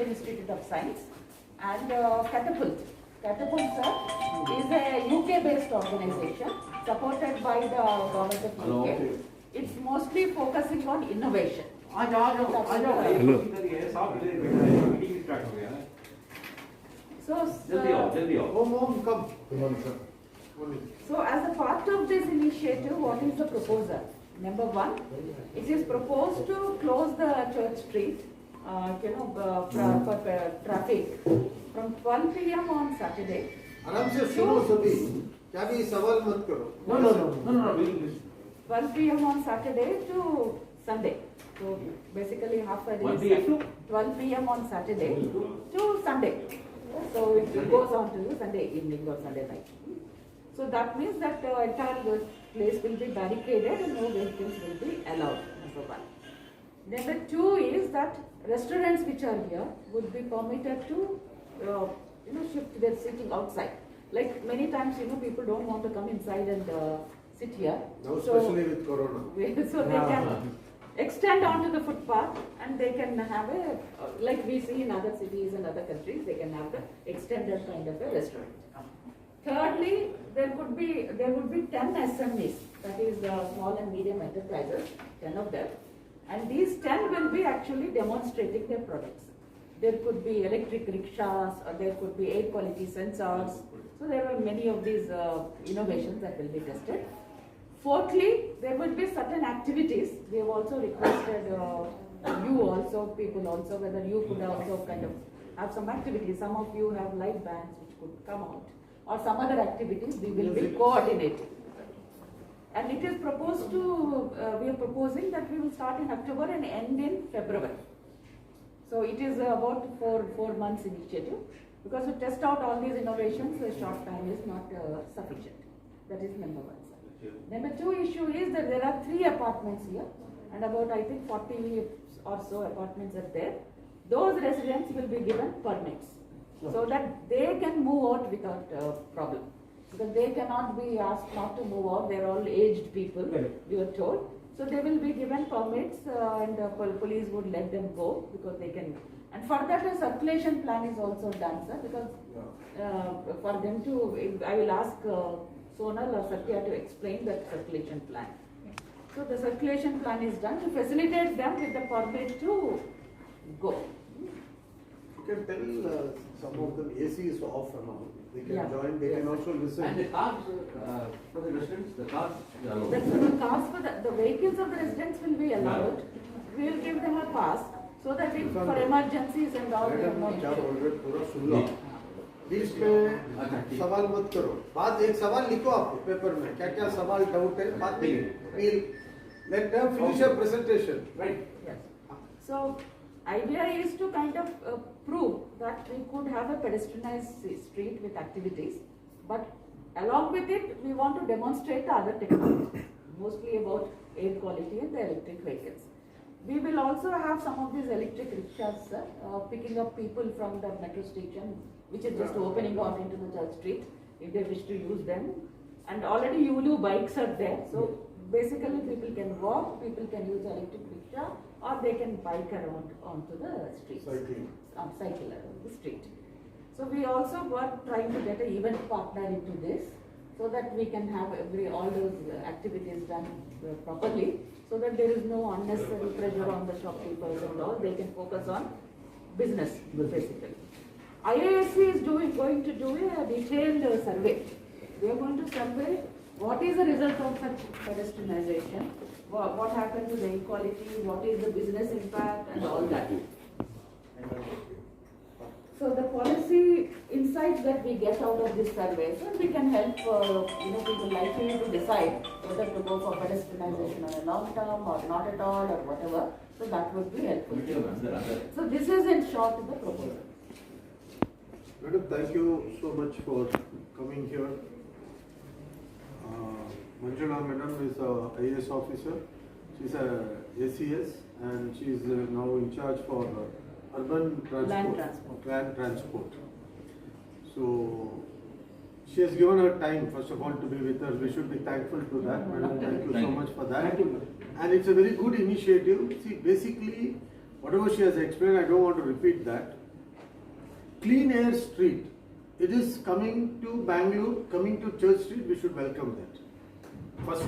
Institute of Science, and Catapult. Catapult, sir, is a UK-based organization supported by the government of UK. It's mostly focusing on innovation. So as a part of this initiative, what is the proposal? Number one, it is proposed to close the Church Street, for traffic from 12 p.m. on Saturday. आराम से सुनो सभी, क्या भी सवाल मत करो. No. 12 p.m. on Saturday to Sunday. So basically half a day. 12 p.m. on Saturday to Sunday. So it goes on to Sunday evening or Sunday night. So that means that the entire place will be barricaded and no vehicles will be allowed. Number one. Number two is that restaurants which are here would be permitted to shift their sitting outside. Like many times, people don't want to come inside and sit here. Now especially with Corona. So they can extend onto the footpath and they can have like we see in other cities and other countries, they can have the extended kind of a restaurant. Thirdly, there would be 10 SMEs, that is small and medium enterprises, 10 of them. And these 10 will be actually demonstrating their products. There could be electric rickshaws, or there could be air quality sensors. So there are many of these innovations that will be tested. Fourthly, there will be certain activities. We have also requested people also, whether you could also kind of have some activities. Some of you have live bands which could come out, or some other activities we will be coordinating. And it is proposed to, we are proposing that we will start in October and end in February. So it is about four months initiative, because to test out all these innovations, a short time is not sufficient. That is number one. Number two issue is that there are 3 apartments here, and about I think 40 or so apartments are there. Those residents will be given permits, so that they can move out without problem. Because they cannot be asked not to move out, they are all aged people, we are told. So they will be given permits and police would let them go because they can. And for that a circulation plan is also done, sir, because for them to, I will ask Sonal or Satya to explain that circulation plan. So the circulation plan is done to facilitate them with the permit to go. You can tell some of them AC is off and all. They can join, they can also listen. And the cars for the residents, the cars are allowed. That's the cars for the vehicles of the residents will be allowed. We will give them a pass so that if for emergencies and all. पूरा सुन लो. बीच में सवाल मत करो. बाद एक सवाल लिखो आप पेपर में. क्या सवाल डाउट है बाद में. We'll let them finish your presentation. Right. Yes. So idea is to kind of prove that we could have a pedestrianized street with activities, but along with it we want to demonstrate the other technology, mostly about air quality and the electric vehicles. We will also have some of these electric rickshaws picking up people from the metro station, which is just opening out into the Church Street, if they wish to use them. And already Yulu bikes are there, so basically people can walk, people can use electric rickshaw, or they can bike around onto the street. Cycle around the street. So we also were trying to get an event partner into this, so that we can have all those activities done properly, so that there is no unnecessary pressure on the shopkeepers and all. They can focus on business basically. IISc is going to do a detailed survey. We are going to survey what is the result of such pedestrianization, what happened to the inequality, what is the business impact, and all that. So the policy insights that we get out of this survey, so we can help people like you to decide whether to go for pedestrianization on a long term or not at all or whatever. So that would be helpful. So this is in short the proposal. Madam, thank you so much for coming here. Manjula Madam is a IAS officer. She's a ACS and she is now in charge for urban transport. Land transport. So she has given her time, first of all, to be with us. We should be thankful to that. Madam, thank you so much for that. And it's a very good initiative. See, basically, whatever she has explained, I don't want to repeat that. clean air street. It is coming to Bangalore, coming to Church Street. We should welcome that first,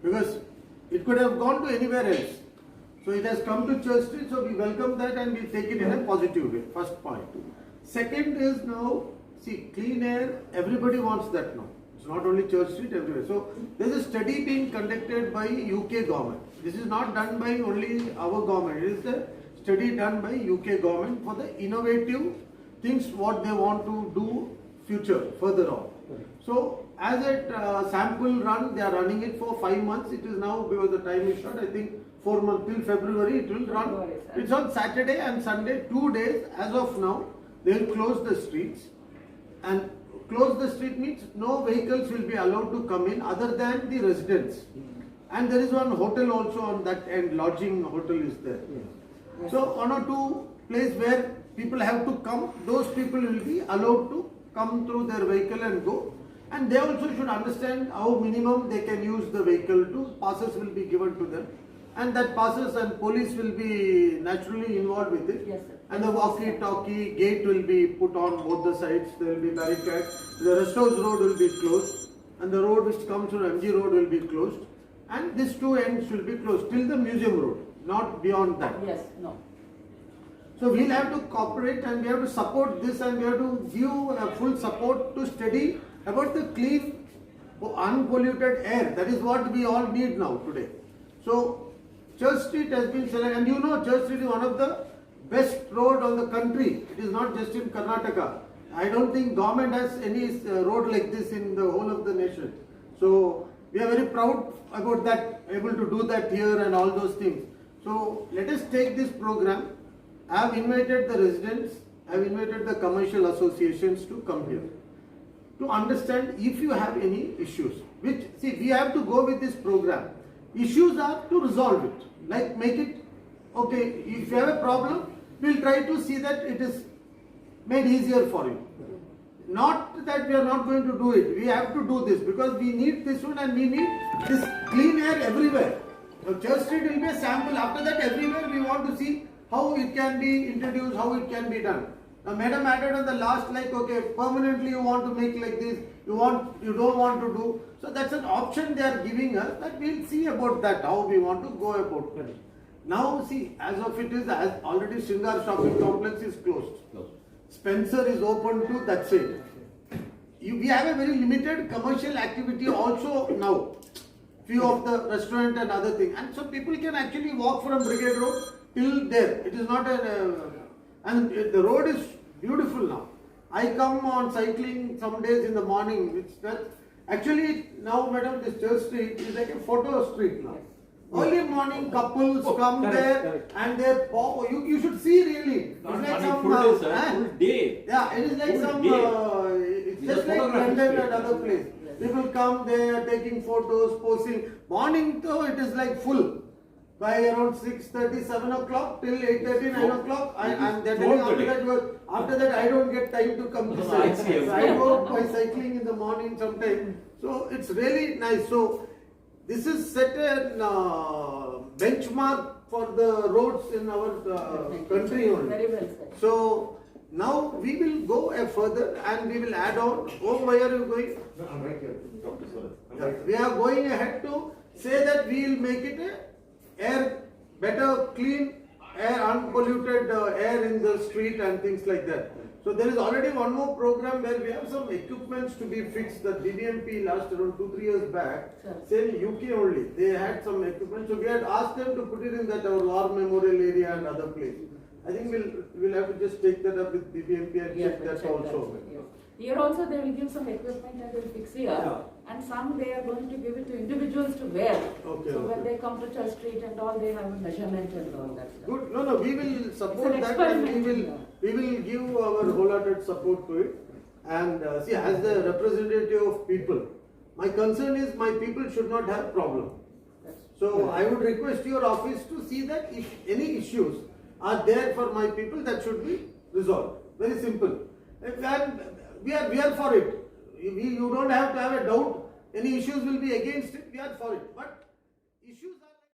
because it could have gone to anywhere else. So it has come to Church Street, so we welcome that and we take it in a positive way. First point. Second is now, see, clean air, everybody wants that now. It's not only Church Street, everywhere. So there is a study being conducted by UK government. This is not done by only our government. It is a study done by UK government for the innovative things what they want to do future, further on. So as a sample run, they are running it for 5 months. It is now, because the time is short, I think 4 months till February it will run. It's on Saturday and Sunday, 2 days as of now. They will close the streets, and close the street means no vehicles will be allowed to come in other than the residents. And there is one hotel also on that end, lodging hotel is there. So one or two place where people have to come, those people will be allowed to come through their vehicle and go. And they also should understand how minimum they can use the vehicle to, passes will be given to them. And that passes and police will be naturally involved with it. Yes, sir. And the walkie-talkie gate will be put on both the sides. There will be barricades. The rest house road will be closed, and the road which comes from MG road will be closed. And these two ends will be closed till the museum road, not beyond that. Yes, no. So we'll have to cooperate and we have to support this, and we have to give a full support to study about the clean, unpolluted air. That is what we all need now today. So Church Street has been selected, and you know Church Street is one of the best road on the country. It is not just in Karnataka. I don't think government has any road like this in the whole of the nation. So we are very proud about that, able to do that here and all those things. So let us take this program. I have invited the residents, I have invited the commercial associations to come here to understand if you have any issues. Which, see, we have to go with this program. Issues are to resolve it. Like make it, okay, if you have a problem, we'll try to see that it is made easier for you. Not that we are not going to do it. We have to do this because we need this one, and we need this clean air everywhere. So Church Street will be a sample. After that, everywhere we want to see how it can be introduced, how it can be done. Now, Madam added on the last, like, okay, permanently you want to make like this, you don't want to do. So that's an option they are giving us, that we'll see about that, how we want to go about it. Now see, as of it is, as already Sringar shopping complex is closed. Spencer is open to that side. We have a very limited commercial activity also now. Few of the restaurant and other thing. And so people can actually walk from Brigade Road till there. It is not and the road is beautiful now. I come on cycling some days in the morning. Actually now, madam, this Church Street is like a photo street now. Early morning couples come there and they pop. You should see really. It's like some full day. Yeah, it is like some. It's just like London and other place. People come there taking photos, posing. Morning though it is like full. By around 6:30, 7 o'clock till 8:30, 9 o'clock. And after that I don't get time to come to site. So I go by cycling in the morning sometime. So it's really nice. So this is set a benchmark for the roads in our country only. Very well said. So now we will go further and we will add on. Oh, where are you going? No, I'm right here, Dr. Surat. We are going ahead to say that we will make it a better, clean air, unpolluted air in the street and things like that. So there is already one more program where we have some equipments to be fixed. The DDMP last around 2-3 years back, same UK only, they had some equipment. So we had asked them to put it in that our war memorial area and other places. I think we'll have to just take that up with DDMP and check that also. Here also they will give some equipment and they will fix here. Yeah. And some they are going to give it to individuals to wear. Okay, so okay. when they come to Church Street and all, they have a measurement and all that stuff. Good. No, we will support It's an that and experiment. we will give our wholehearted support to it. And see, as the representative of people, my concern is my people should not have problem. So I would request your office to see that if any issues are there for my people, that should be resolved. Very simple. And we are for it. You don't have to have a doubt. Any issues will be against it. We are for it. But issues are